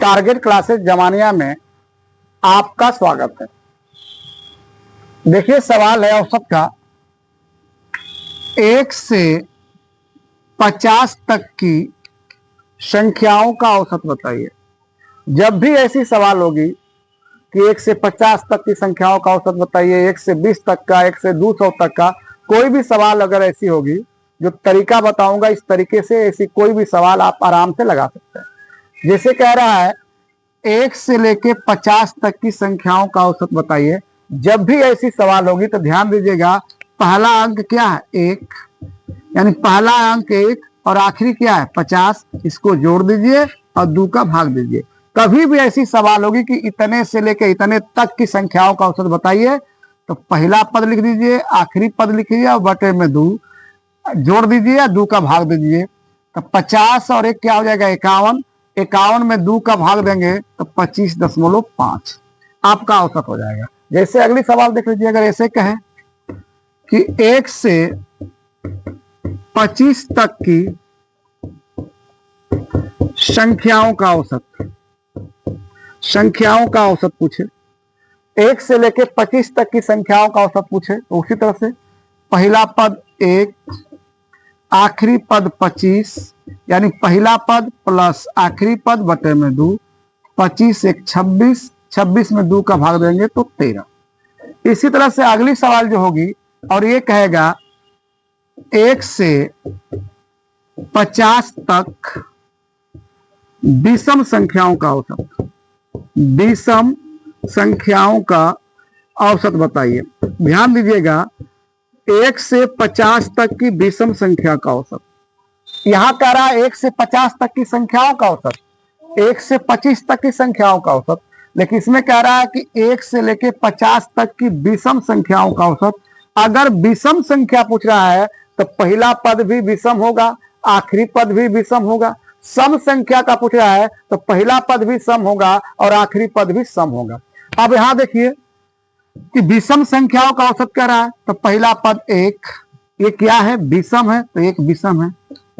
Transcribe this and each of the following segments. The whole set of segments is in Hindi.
टारगेट क्लासेस जमानिया में आपका स्वागत है। देखिए सवाल है औसत का, 1 से 50 तक की संख्याओं का औसत बताइए। जब भी ऐसी सवाल होगी कि 1 से 50 तक की संख्याओं का औसत बताइए, 1 से 20 तक का, 1 से 200 तक का, कोई भी सवाल अगर ऐसी होगी, जो तरीका बताऊंगा इस तरीके से ऐसी कोई भी सवाल आप आराम से लगा सकते हैं। जैसे कह रहा है 1 से लेके 50 तक की संख्याओं का औसत बताइए। जब भी ऐसी सवाल होगी तो ध्यान दीजिएगा, पहला अंक क्या है 1, यानी पहला अंक 1 और आखिरी क्या है 50, इसको जोड़ दीजिए और 2 का भाग दीजिए। कभी भी ऐसी सवाल होगी कि इतने से लेके इतने तक की संख्याओं का औसत बताइए, तो पहला पद लिख दीजिए, आखिरी पद लिखिए और बटे में 2 जोड़ दीजिए, 2 का भाग दीजिए। तो 50 और 1 क्या हो जाएगा 51, 51 में 2 का भाग देंगे तो 25.5 आपका औसत हो जाएगा। जैसे अगली सवाल देख लीजिए, अगर ऐसे कहें कि 1 से 25 तक की संख्याओं का औसत पूछे, 1 से लेके 25 तक की संख्याओं का औसत पूछे, तो उसी तरह से पहला पद 1, आखिरी पद 25, यानी पहला पद प्लस आखिरी पद बटे में 2, 25 1 26, 26 में 2 का भाग देंगे तो 13। इसी तरह से अगली सवाल जो होगी और ये कहेगा 1 से 50 तक विषम संख्याओं का औसत, विषम संख्याओं का औसत बताइए। ध्यान दीजिएगा 1 से 50 तक की विषम संख्या का औसत, यहां कह रहा है 1 से 50 तक की संख्याओं का औसत, 1 से 25 तक की संख्याओं का औसत, लेकिन इसमें कह रहा है कि 1 से लेके 50 तक की विषम संख्याओं का औसत। अगर विषम संख्या पूछ रहा है तो पहला पद भी विषम होगा, आखिरी पद भी विषम होगा। सम संख्या का पूछ रहा है तो पहला पद भी सम होगा और आखिरी पद भी सम होगा। अब यहां देखिए कि विषम संख्याओं का औसत कह रहा है तो पहला पद 1, ये क्या है विषम है तो 1 विषम है।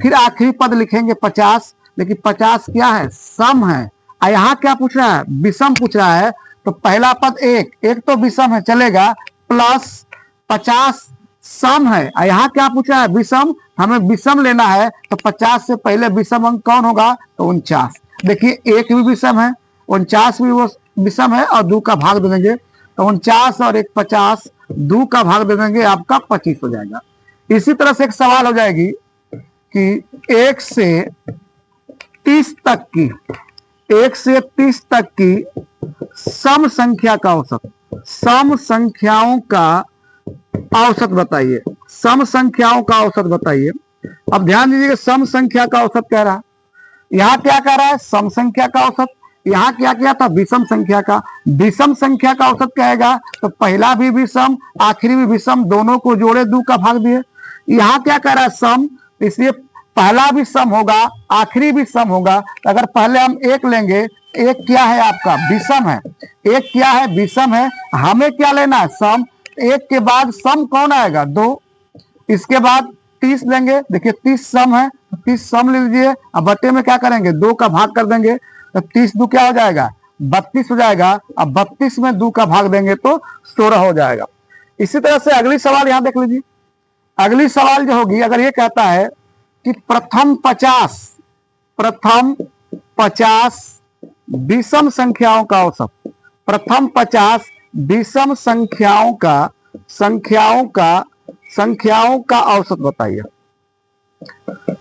फिर आखिरी पद लिखेंगे 50, लेकिन 50 क्या है सम है। यहां क्या पूछ रहा है विषम पूछ रहा है, तो पहला पद 1 तो विषम है चलेगा, प्लस 50 सम है। यहाँ क्या पूछ रहा है विषम, हमें विषम लेना है तो 50 से पहले विषम अंक कौन होगा तो 49। देखिए 1 भी विषम है, 49 भी वो विषम है और 2 का भाग दे देंगे तो 49 और 1 50, 2 का भाग दे देंगे आपका 25 हो जाएगा। इसी तरह से एक सवाल हो जाएगी कि 1 से 30 तक की, 1 से 30 तक की सम संख्या का औसत, सम संख्याओं का औसत बताइए, सम संख्याओं का औसत बताइए। अब ध्यान दीजिए सम संख्या का औसत कह रहा है, यहां क्या कह रहा है सम संख्या का औसत, यहां क्या किया था विषम संख्या का। विषम संख्या का औसत कहेगा तो पहला भी विषम आखिरी भी विषम, दोनों को जोड़े 2 का भाग दिए। यहां क्या कह रहा है सम, इसलिए पहला भी सम होगा आखिरी भी सम होगा। अगर पहले हम 1 लेंगे, 1 क्या है आपका विषम है, 1 क्या है विषम है, हमें क्या लेना है सम। 1 के बाद सम कौन आएगा 2, इसके बाद 30 लेंगे, देखिए 30 सम है तो 30 सम ले लीजिए। अब बट्टे में क्या करेंगे 2 का भाग कर देंगे तो 30 2 क्या हो जाएगा 32 हो जाएगा। अब 32 में 2 का भाग देंगे तो 16 हो जाएगा। इसी तरह से अगली सवाल यहां देख लीजिए, अगली सवाल जो होगी अगर ये कहता है कि प्रथम 50 विषम संख्याओं का औसत, प्रथम 50 विषम संख्याओं का औसत बताइए।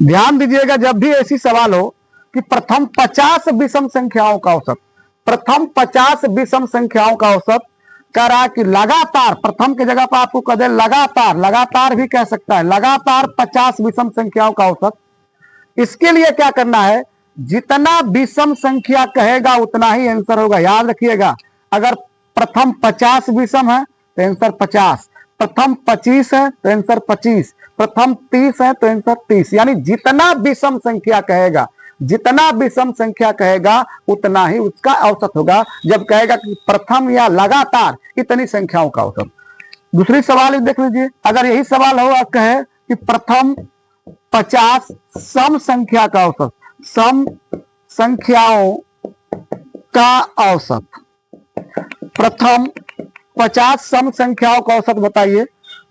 ध्यान दीजिएगा जब भी ऐसी सवाल हो कि प्रथम 50 विषम संख्याओं का औसत, प्रथम 50 विषम संख्याओं का औसत कह रहा है कि लगातार, प्रथम की जगह पर आपको कह दे लगातार, लगातार भी कह सकता है, लगातार 50 विषम संख्याओं का औसत। इसके लिए क्या करना है, जितना विषम संख्या कहेगा उतना ही आंसर होगा। याद रखिएगा, अगर प्रथम 50 विषम है तो आंसर 50, प्रथम 25 है तो आंसर 25, प्रथम 30 है तो आंसर 30। यानी जितना विषम संख्या कहेगा, जितना विषम संख्या कहेगा उतना ही उसका औसत होगा। जब कहेगा कि प्रथम या लगातार इतनी संख्याओं का औसत। दूसरी सवाल देख लीजिए, अगर यही सवाल हो और कहे कि प्रथम 50 सम संख्या का औसत, सम संख्याओं का औसत, प्रथम 50 सम संख्याओं का औसत बताइए।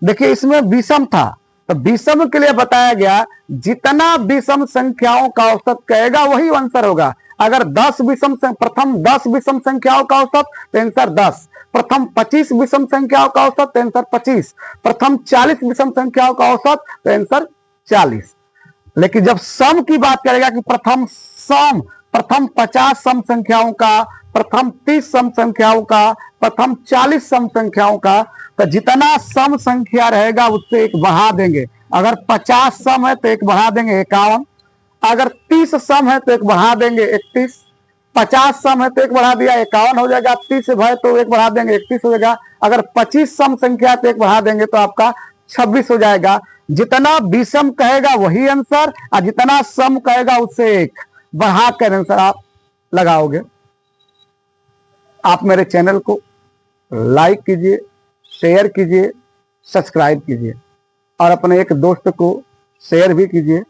देखिए इसमें विषम था, तो विषम के लिए बताया गया जितना विषम संख्याओं का औसत कहेगा वही आंसर होगा। अगर 10 विषम, प्रथम 10 विषम संख्याओं का औसत तो आंसर 10, प्रथम 25 विषम संख्याओं का औसत तो आंसर 25, प्रथम 40 विषम संख्याओं का औसत तो आंसर 40। लेकिन जब सम की बात करेगा कि प्रथम सम, प्रथम 50 सम संख्याओं का, प्रथम 30 सम संख्याओं का, प्रथम 40 सम संख्याओं का, तो जितना सम संख्या रहेगा उससे एक बढ़ा देंगे। अगर 50 सम है तो एक बढ़ा देंगे 51, अगर 30 सम है तो एक बढ़ा देंगे 31, 50 सम है तो एक बढ़ा दिया 51 हो जाएगा, 30 है तो एक बढ़ा देंगे 31 हो जाएगा, अगर 25 सम संख्या तो एक बढ़ा देंगे तो आपका 26 हो जाएगा। जितना विषम कहेगा वही आंसर, और जितना सम कहेगा उससे एक बढ़ा कर आंसर आप लगाओगे। आप मेरे चैनल को लाइक कीजिए, शेयर कीजिए, सब्सक्राइब कीजिए और अपने एक दोस्त को शेयर भी कीजिए।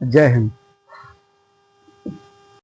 जय हिंद।